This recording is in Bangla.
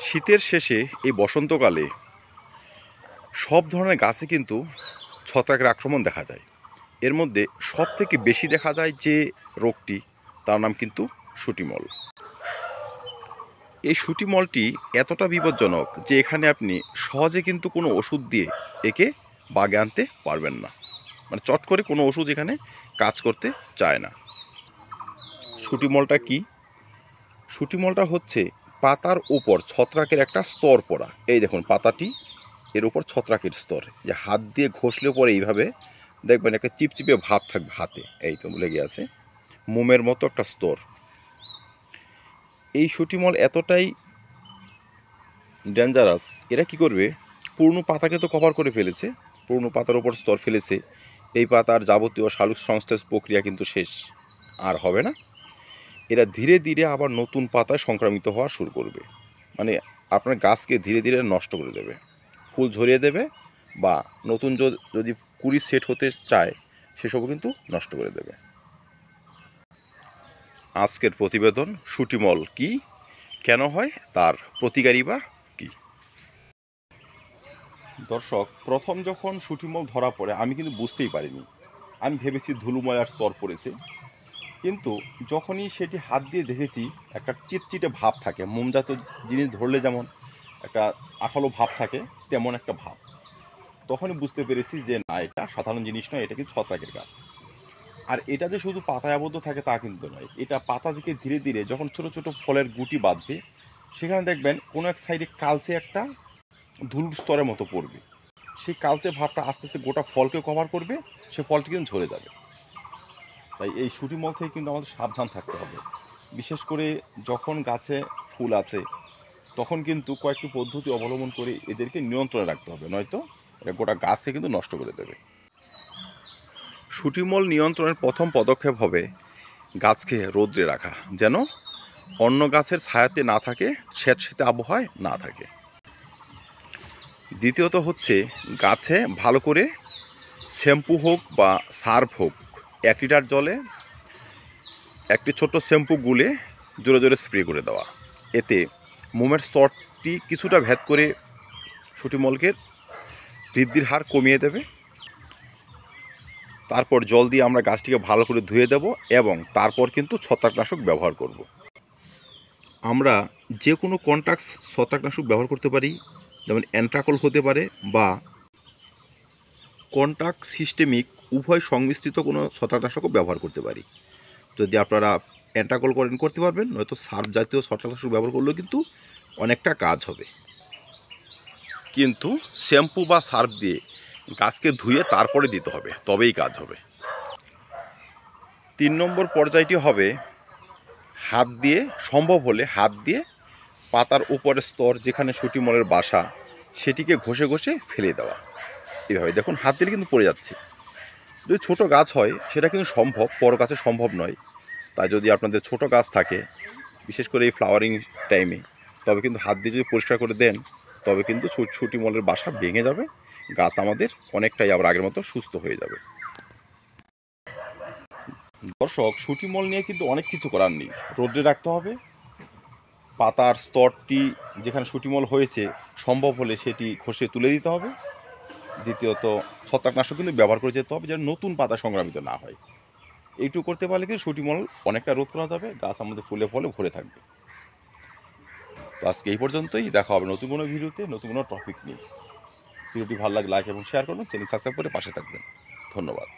শীতের শেষে এই বসন্তকালে সব ধরনের গাছে কিন্তু ছত্রাকের আক্রমণ দেখা যায়। এর মধ্যে সবথেকে বেশি দেখা যায় যে রোগটি, তার নাম কিন্তু শুঁটিমল। এই শুঁটিমলটি এতটা বিপজ্জনক যে এখানে আপনি সহজে কিন্তু কোনো ওষুধ দিয়ে একে বাগে আনতে পারবেন না। মানে চট করে কোনো ওষুধ এখানে কাজ করতে চায় না। শুঁটিমলটা কি? শুঁটিমলটা হচ্ছে পাতার উপর ছত্রাকের একটা স্তর পড়া। এই দেখুন পাতাটি, এর উপর ছত্রাকের স্তর, যে হাত দিয়ে ঘষলে পরে এইভাবে দেখবেন একটা চিপচিপে ভাব থাকবে হাতে, এই তো লেগে আছে, মোমের মতো একটা স্তর। এই শুঁটিমল এতটাই ডেঞ্জারাস, এরা কি করবে, পুরনো পাতাকে তো কভার করে ফেলেছে, পুরনো পাতার উপর স্তর ফেলেছে, এই পাতার যাবতীয় সালোক সংশ্লেষ প্রক্রিয়া কিন্তু শেষ, আর হবে না। এরা ধীরে ধীরে আবার নতুন পাতায় সংক্রামিত হওয়া শুরু করবে, মানে আপনার গাছকে ধীরে ধীরে নষ্ট করে দেবে, ফুল ঝরিয়ে দেবে, বা নতুন যদি কুড়ি সেট হতে চায় সেসবও কিন্তু নষ্ট করে দেবে। আজকের প্রতিবেদন শুঁটিমল কি, কেন হয়, তার প্রতিকারী বা কী। দর্শক, প্রথম যখন শুঁটিমল ধরা পড়ে আমি কিন্তু বুঝতেই পারিনি, আমি ভেবেছি ধুলোময়ার স্তর পড়েছে, কিন্তু যখনই সেটি হাত দিয়ে দেখেছি একটা চিটচিটে ভাব থাকে, মোমজাত জিনিস ধরলে যেমন একটা আঠালো ভাব থাকে তেমন একটা ভাব, তখনই বুঝতে পেরেছি যে না, এটা সাধারণ জিনিস নয়, এটা কিন্তু ছত্রাকের গাছ। আর এটা যে শুধু পাতায় আবদ্ধ থাকে তা কিন্তু নয়, এটা পাতা থেকে ধীরে ধীরে যখন ছোট ছোট ফলের গুটি বাঁধবে, সেখানে দেখবেন কোনো এক সাইডে কালচে একটা ধুলোর স্তরের মতো পড়বে, সেই কালচে ভাবটা আস্তে আস্তে গোটা ফলকে কভার করবে, সে ফলটি কিন্তু ঝরে যাবে। তাই এই শুঁটিমল থেকে কিন্তু আমাদের সাবধান থাকতে হবে। বিশেষ করে যখন গাছে ফুল আছে তখন কিন্তু কয়েকটি পদ্ধতি অবলম্বন করে এদেরকে নিয়ন্ত্রণে রাখতে হবে, নয়তো এটা গোটা গাছকে কিন্তু নষ্ট করে দেবে। শুঁটিমল নিয়ন্ত্রণের প্রথম পদক্ষেপ হবে গাছকে রোদ্রে রাখা, যেন অন্য গাছের ছায়াতে না থাকে, স্যাঁতসেঁতে আবহাওয়ায় না থাকে। দ্বিতীয়ত হচ্ছে গাছে ভালো করে শ্যাম্পু হোক বা সার্ফ হোক, 1 লিটার জলে একটি ছোট্ট শ্যাম্পু গুলে জোরে জোরে স্প্রে করে দেওয়া, এতে মোমের স্তরটি কিছুটা ভেদ করে শুঁটিমলকে বৃদ্ধির হার কমিয়ে দেবে। তারপর জল দিয়ে আমরা গাছটিকে ভালো করে ধুয়ে দেব এবং তারপর কিন্তু ছত্রাকনাশক ব্যবহার করব। আমরা যে কোনো কন্ট্রাক্ট ছত্রাকনাশক ব্যবহার করতে পারি, যেমন অ্যান্ট্রাকল হতে পারে বা কন্ট্রাক্ট সিস্টেমিক, উভয় সংমিশ্রিত কোনো ছত্রাকনাশকও ব্যবহার করতে পারি। যদি আপনারা অ্যান্ট্রাকল করতে পারবেন, নয়তো সার্ফ জাতীয় ছত্রাকনাশক ব্যবহার করলেও কিন্তু অনেকটা কাজ হবে। কিন্তু শ্যাম্পু বা সার্ফ দিয়ে গাছকে ধুয়ে তারপরে দিতে হবে, তবেই কাজ হবে। 3 নম্বর পর্যায়টি হবে হাত দিয়ে, সম্ভব হলে হাত দিয়ে পাতার উপরের স্তর যেখানে শুঁটিমলের বাসা, সেটিকে ঘষে ঘষে ফেলে দেওয়া। এভাবে দেখুন হাত দিলে কিন্তু পড়ে যাচ্ছে। যদি ছোট গাছ হয় সেটা কিন্তু সম্ভব, বড় গাছে সম্ভব নয়। তাই যদি আপনাদের ছোট গাছ থাকে, বিশেষ করে এই ফ্লাওয়ারিং টাইমে, তবে কিন্তু হাত দিয়ে যদি পরিষ্কার করে দেন, তবে কিন্তু শুঁটিমলের বাসা ভেঙে যাবে, গাছ আমাদের অনেকটাই আবার আগের মতো সুস্থ হয়ে যাবে। দর্শক, শুঁটিমল নিয়ে কিন্তু অনেক কিছু করার নেই, রোদ্রে রাখতে হবে, পাতার স্তরটি যেখানে শুঁটিমল হয়েছে সম্ভব হলে সেটি ঘষে তুলে দিতে হবে। দ্বিতীয়ত ছত্রাকনাশক কিন্তু ব্যবহার করে যেতে হবে, যেন নতুন পাতা সংক্রামিত না হয়। এইটুকু করতে পারলে কিন্তু শুঁটিমল অনেকটা রোধ করা যাবে, গাছ আমাদের ফুলে ফলে ভরে থাকবে। তো আজকে এই পর্যন্তই, দেখা হবে নতুন কোনো ভিডিওতে, নতুন কোনো টপিক নিয়ে। ভিডিওটি ভালো লাগলে লাইক এবং শেয়ার করুন, চ্যানেল সাবস্ক্রাইব করে পাশে থাকবেন। ধন্যবাদ।